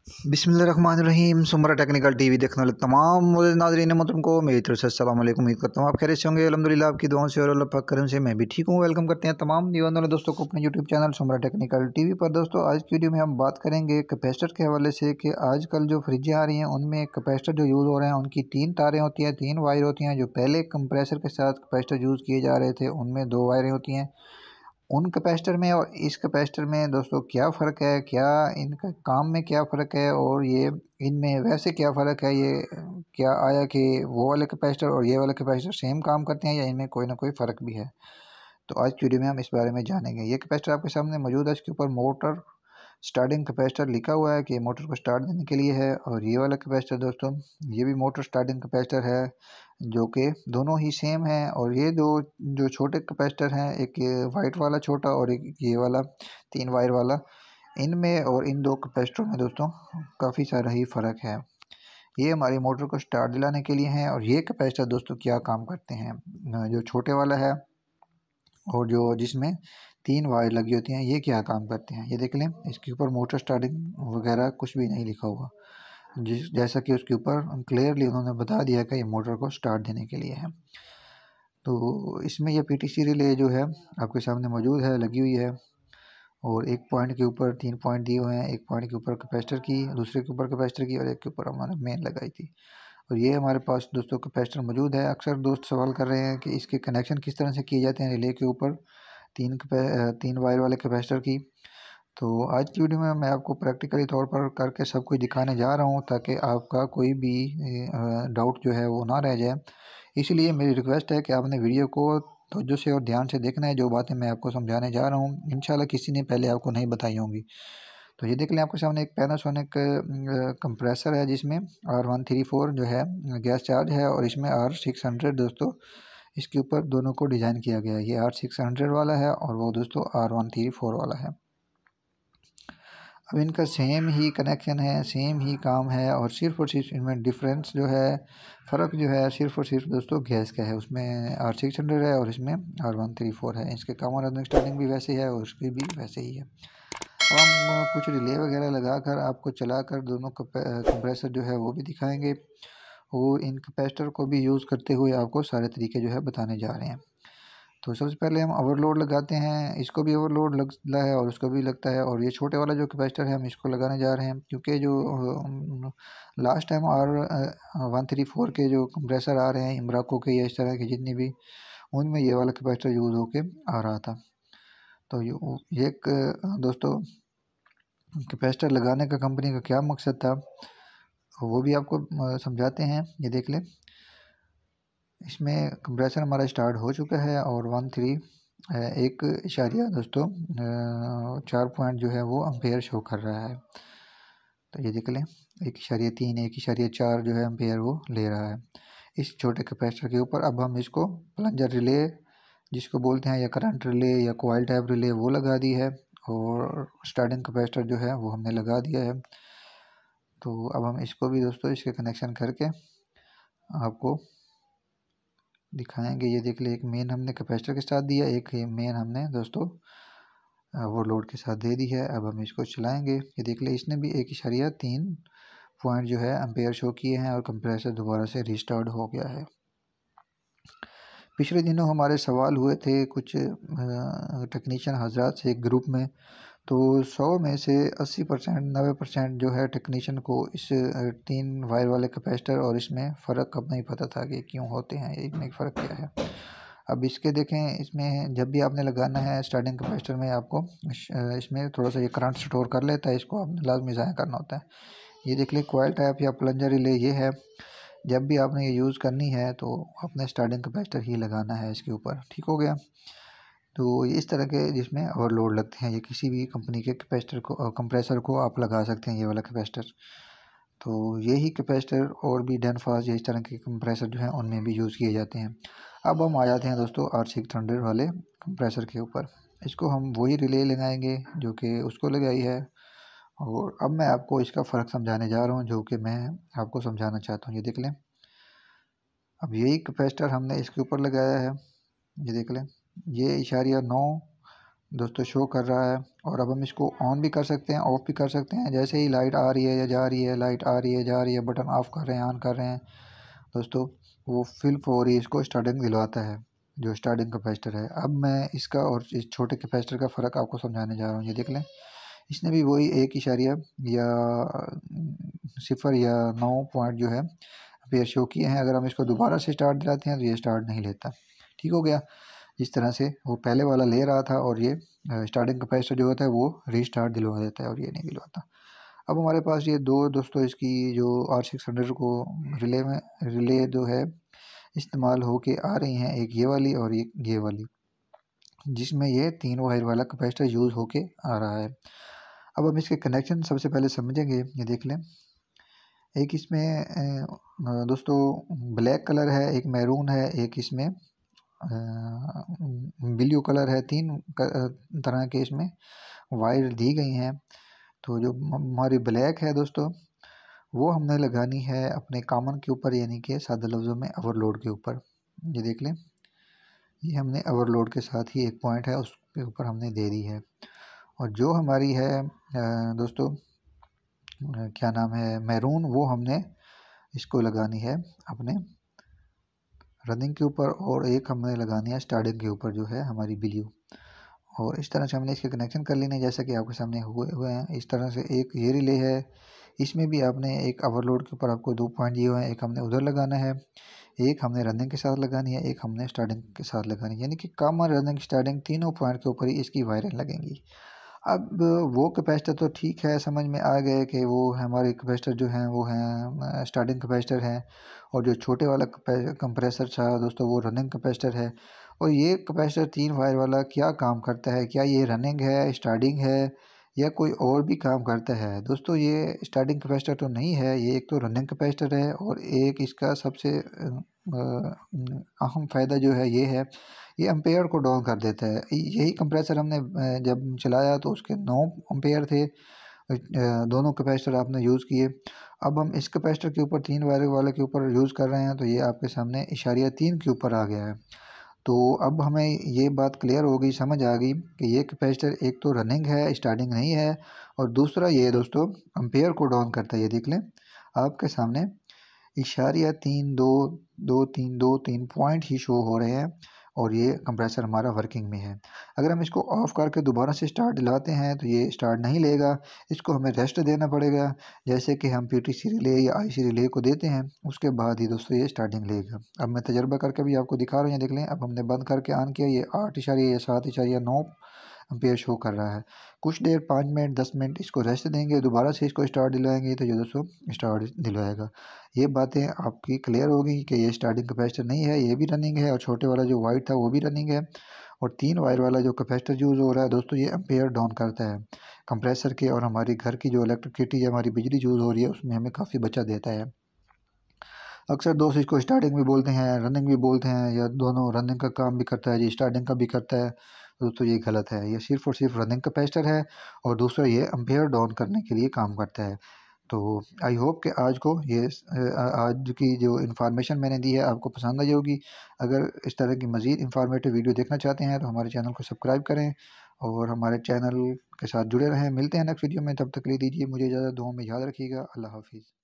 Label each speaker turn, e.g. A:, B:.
A: बिस्मिल्लाहिर्रहमानिर्रहीम। सुमरा technical TV देखने वाले तमाम नाज़रीन मोहतरम को मेरी तरफ से अस्सलाम वालेकुम। उम्मीद करता हूँ आप खैरियत से होंगे। अल्हम्दुलिल्लाह आपकी दुआओं से और अल्लाह पाक करम से मैं भी ठीक हूँ। वेलकम करते हैं तमाम दीवान वाले दोस्तों को अपने यूट्यूब चैनल सुमरा टेक्निकल टीवी पर। दोस्तों आज की वीडियो में हम बात करेंगे कैपेसिटर के हवाले से कि आजकल जो फ्रिजें आ रही हैं उनमें कैपेसिटर जो यूज़ हो रहे हैं उनकी 3 तारें होती हैं, 3 वायर होती हैं। जो पहले कंप्रेसर के साथ कैपेसिटर यूज़ किए जा रहे थे उनमें 2 वायरें होती हैं। उन कैपेसिटर में और इस कैपेसिटर में दोस्तों क्या फ़र्क है, क्या इनका काम में क्या फ़र्क है और ये इनमें वैसे क्या फ़र्क है, ये क्या आया कि वो वाले कैपेसिटर और ये वाले कैपेसिटर सेम काम करते हैं या इनमें कोई ना कोई फ़र्क भी है। तो आज की वीडियो में हम इस बारे में जानेंगे। ये कैपेसिटर आपके सामने मौजूद है, इसके ऊपर मोटर स्टार्टिंग कैपेसिटर लिखा हुआ है कि मोटर को स्टार्ट देने के लिए है। और ये वाला कैपेसिटर दोस्तों ये भी मोटर स्टार्टिंग कैपेसिटर है, जो कि दोनों ही सेम है। और ये दो जो छोटे कैपेसिटर हैं, एक ये वाइट वाला छोटा और एक ये वाला 3 वायर वाला, इनमें और इन दो कैपेसिटरों में दोस्तों काफ़ी सारा ही फ़र्क है। ये हमारी मोटर को स्टार्ट दिलाने के लिए हैं। और ये कैपेसिटर दोस्तों क्या काम करते हैं, जो छोटे वाला है और जो जिसमें 3 वायर लगी होती हैं, ये क्या काम करते हैं ये देख लें। इसके ऊपर मोटर स्टार्टिंग वगैरह कुछ भी नहीं लिखा हुआ, जैसा कि उसके ऊपर क्लियरली उन्होंने बता दिया कि ये मोटर को स्टार्ट देने के लिए है। तो इसमें ये पीटीसी रिले जो है आपके सामने मौजूद है, लगी हुई है। और एक पॉइंट के ऊपर 3 पॉइंट दिए हुए हैं, एक पॉइंट के ऊपर कैपेसिटर की, दूसरे के ऊपर कैपेसिटर की और एक के ऊपर हमारे मेन लगाई थी। और ये हमारे पास दोस्तों कैपेसिटर मौजूद है। अक्सर दोस्त सवाल कर रहे हैं कि इसके कनेक्शन किस तरह से किए जाते हैं रिले के ऊपर 3 वायर वाले कैपेसिटर की। तो आज की वीडियो में मैं आपको प्रैक्टिकली तौर पर करके सब कुछ दिखाने जा रहा हूँ, ताकि आपका कोई भी डाउट जो है वो ना रह जाए। इसलिए मेरी रिक्वेस्ट है कि आपने वीडियो को तवज्जो से और ध्यान से देखना है। जो बातें मैं आपको समझाने जा रहा हूँ इंशाल्लाह किसी ने पहले आपको नहीं बताई होंगी। तो ये देख लें, आपके सामने एक पैनासोनिक कंप्रेसर है जिसमें R134 जो है गैस चार्ज है और इसमें R600 दोस्तों इसके ऊपर दोनों को डिज़ाइन किया गया है। ये R600 वाला है और वो दोस्तों R134 वाला है। अब इनका सेम ही कनेक्शन है, सेम ही काम है और सिर्फ़ इनमें डिफरेंस जो है, फ़र्क जो है सिर्फ़ और सिर्फ दोस्तों गैस का है। उसमें R600 है और इसमें R134 है। इसके काम और स्टार्टिंग भी वैसे ही है और उसकी भी वैसे ही है। अब हम कुछ रिले वगैरह लगाकर आपको चलाकर दोनों कंप्रेसर जो है वो भी दिखाएंगे और इन कैपेसिटर को भी यूज़ करते हुए आपको सारे तरीके जो है बताने जा रहे हैं। तो सबसे पहले हम ओवरलोड लगाते हैं, इसको भी ओवरलोड लगता है और उसको भी लगता है। और ये छोटे वाला जो कैपेसिटर है हम इसको लगाने जा रहे हैं, क्योंकि जो लास्ट टाइम R134 के जो कंप्रेसर आ रहे हैं इमराको के या इस तरह के जितनी भी, उनमें ये वाला कैपेसिटर यूज़ होके आ रहा था। तो ये एक दोस्तों कैपेसिटर लगाने का कंपनी का क्या मकसद था वो भी आपको समझाते हैं। ये देख लें, इसमें कंप्रेसर हमारा स्टार्ट हो चुका है और 1 इशारिया दोस्तों 4 पॉइंट जो है वो एम्पेयर शो कर रहा है। तो ये देख लें 1.3 1.4 जो है एम्पेयर वो ले रहा है इस छोटे कैपेसिटर के ऊपर। अब हम इसको प्लंजर रिले जिसको बोलते हैं, या करंट रिले या कॉइल टाइप रिले, वो लगा दी है और स्टार्टिंग कैपेसिटर जो है वो हमने लगा दिया है। तो अब हम इसको भी दोस्तों इसके कनेक्शन करके आपको दिखाएंगे। ये देख ले, एक मेन हमने कैपेसिटर के साथ दिया, एक मेन हमने दोस्तों वो लोड के साथ दे दी है। अब हम इसको चलाएंगे। ये देख ले, इसने भी 1.3 पॉइंट जो है एम्पेयर शो किए हैं और कंप्रेसर दोबारा से रिस्टार्ट हो गया है। पिछले दिनों हमारे सवाल हुए थे कुछ टेक्नीशियन हजरात से एक ग्रुप में, तो 100 में से 80% 90% जो है टेक्नीशियन को इस 3 वायर वाले कैपेसिटर और इसमें फ़र्क अब नहीं पता था कि क्यों होते हैं, इनमें फ़र्क क्या है। अब इसके देखें, इसमें जब भी आपने लगाना है स्टार्टिंग कैपेसिटर में आपको इसमें थोड़ा सा ये करंट स्टोर कर लेता है, इसको आपने लाजमी ज़ाया करना होता है। ये देख लें, कॉइल टाइप या प्लंजर रिले ये है। जब भी आपने ये यूज़ करनी है तो आपने स्टार्टिंग कैपेसिटर ही लगाना है इसके ऊपर, ठीक हो गया। तो इस तरह के जिसमें ओवरलोड लगते हैं, ये किसी भी कंपनी के कैपेसिटर को कंप्रेसर को आप लगा सकते हैं, ये वाला कैपेसिटर। तो यही कैपेसिटर और भी डेनफास या इस तरह के कंप्रेसर जो हैं उनमें भी यूज़ किए जाते हैं। अब हम आ जाते हैं दोस्तों R600 वाले कंप्रेसर के ऊपर। इसको हम वही रिले लगाएंगे जो कि उसको लगाई है और अब मैं आपको इसका फ़र्क समझाने जा रहा हूँ जो कि मैं आपको समझाना चाहता हूँ। ये देख लें, अब यही कैपेसिटर हमने इसके ऊपर लगाया है। ये देख लें, ये 9 दोस्तों शो कर रहा है। और अब हम इसको ऑन भी कर सकते हैं, ऑफ़ भी कर सकते हैं। जैसे ही लाइट आ रही है या जा रही है, लाइट आ रही है जा रही है, बटन ऑफ़ कर रहे हैं, ऑन कर रहे हैं दोस्तों, वो फिल फौरी इसको स्टार्टिंग दिलवाता है, जो स्टार्टिंग कैपेसिटर है। अब मैं इसका और इस छोटे कैपेसिटर का फ़र्क आपको समझाने जा रहा हूँ। ये देख लें, इसने भी वही 1 इशारिया या 0 या 9 पॉइंट जो है एम्पेयर शो किए हैं। अगर हम इसको दोबारा से स्टार्ट दिलाते हैं तो ये स्टार्ट नहीं लेता। ठीक हो गया। इस तरह से वो पहले वाला ले रहा था और ये स्टार्टिंग कैपेसिटर जो होता है वो रीस्टार्ट दिलवा देता है और ये नहीं दिलवाता। अब हमारे पास ये दो दोस्तों इसकी जो R600 को रिले जो है इस्तेमाल होके आ रही हैं, एक ये वाली और एक ये वाली, जिसमें ये 3 वायर वाला कैपेसिटर यूज़ होके आ रहा है। अब हम इसके कनेक्शन सबसे पहले समझेंगे। ये देख लें, एक इसमें दोस्तों ब्लैक कलर है, एक मैरून है, एक इसमें ब्लू कलर है। 3 तरह के इसमें वायर दी गई हैं। तो जो हमारी ब्लैक है दोस्तों, वो हमने लगानी है अपने कॉमन के ऊपर, यानी कि सादे लफ्ज़ों में ओवरलोड के ऊपर। ये देख लें, ये हमने ओवरलोड के साथ ही एक पॉइंट है उसके ऊपर हमने दे दी है। और जो हमारी है दोस्तों क्या नाम है, मैरून, वो हमने इसको लगानी है अपने रनिंग के ऊपर, और एक हमने लगानी है स्टार्टिंग के ऊपर जो है हमारी ब्लू। और इस तरह से हमने इसके कनेक्शन कर लेने, जैसा कि आपके सामने हुए हैं। इस तरह से एक ये रिले है, इसमें भी आपने एक ओवरलोड के ऊपर आपको 2 पॉइंट दिए हुए हैं। एक हमने उधर लगाना है, एक हमने रनिंग के साथ लगानी है, एक हमने स्टार्टिंग के साथ लगानी है, यानी कि कॉमन, रनिंग, स्टार्टिंग तीनों पॉइंट के ऊपर ही इसकी वायरें लगेंगी। अब वो कैपेसिटर तो ठीक है, समझ में आ गए कि वो हमारे कैपेसिटर जो हैं वो हैं स्टार्टिंग कैपेसिटर हैं, और जो छोटे वाला कंप्रेसर था दोस्तों वो रनिंग कैपेसिटर है। और ये कैपेसिटर 3 वायर वाला क्या काम करता है, क्या ये रनिंग है, स्टार्टिंग है, या कोई और भी काम करता है? दोस्तों ये स्टार्टिंग कैपेसिटर तो नहीं है, ये एक तो रनिंग कैपेसिटर है, और एक इसका सबसे अहम फ़ायदा जो है ये है, ये एम्पेयर को डाउन कर देता है। यही कंप्रेसर हमने जब चलाया तो उसके 9 एम्पेयर थे। दोनों कैपेसिटर आपने यूज़ किए। अब हम इस कैपेसिटर के ऊपर 3 वायर वाले के ऊपर यूज़ कर रहे हैं, तो ये आपके सामने इशारिया 3 के ऊपर आ गया है। तो अब हमें ये बात क्लियर हो गई, समझ आ गई कि ये कैपेसिटर एक तो रनिंग है, स्टार्टिंग नहीं है, और दूसरा ये दोस्तों एम्पेयर को डाउन करता है। ये देख लें, आपके सामने इशारिया 3 2 2 3 2 3 पॉइंट ही शो हो रहे हैं, और ये कंप्रेसर हमारा वर्किंग में है। अगर हम इसको ऑफ़ करके दोबारा से स्टार्ट दिलाते हैं तो ये स्टार्ट नहीं लेगा, इसको हमें रेस्ट देना पड़ेगा, जैसे कि हम पीटीसी रिले या आईसी रिले को देते हैं, उसके बाद ही दोस्तों ये स्टार्टिंग लेगा। अब मैं तजर्बा करके भी आपको दिखा रहा हूँ, ये देख लें। अब हमने बंद करके ऑन किया, ये 8 या 7.9 एम्पेयर शो कर रहा है। कुछ देर 5 मिनट 10 मिनट इसको रेस्ट देंगे, दोबारा से इसको स्टार्ट दिलाएंगे तो ये दोस्तों स्टार्ट दिलवाएगा। ये बातें आपकी क्लियर हो गई कि ये स्टार्टिंग कैपेसिटर नहीं है, ये भी रनिंग है, और छोटे वाला जो वाइट था वो भी रनिंग है। और 3 वायर वाला जो कैपेसिटर यूज़ हो रहा है दोस्तों, ये एम्पेयर डाउन करता है कंप्रेसर के, और हमारी घर की जो इलेक्ट्रिसिटी या हमारी बिजली यूज़ हो रही है उसमें हमें काफ़ी बचत देता है। अक्सर दोस्त इसको स्टार्टिंग भी बोलते हैं, रनिंग भी बोलते हैं, या दोनों, रनिंग का काम भी करता है जी, स्टार्टिंग का भी करता है। दोस्तों ये गलत है, ये सिर्फ़ और सिर्फ रनिंग कैपेसिटर है, और दूसरा ये एम्पेयर डाउन करने के लिए काम करता है। तो आई होप कि आज को ये आज की जो इन्फॉर्मेशन मैंने दी है आपको पसंद आई होगी। अगर इस तरह की मज़ीद इन्फॉर्मेटिव वीडियो देखना चाहते हैं तो हमारे चैनल को सब्सक्राइब करें, और हमारे चैनल के साथ जुड़े रहें। मिलते हैं नेक्स्ट वीडियो में, तब तक के लिए दीजिए मुझे इजाज़त। दुआ में याद रखिएगा। अल्लाह हाफ़िज़।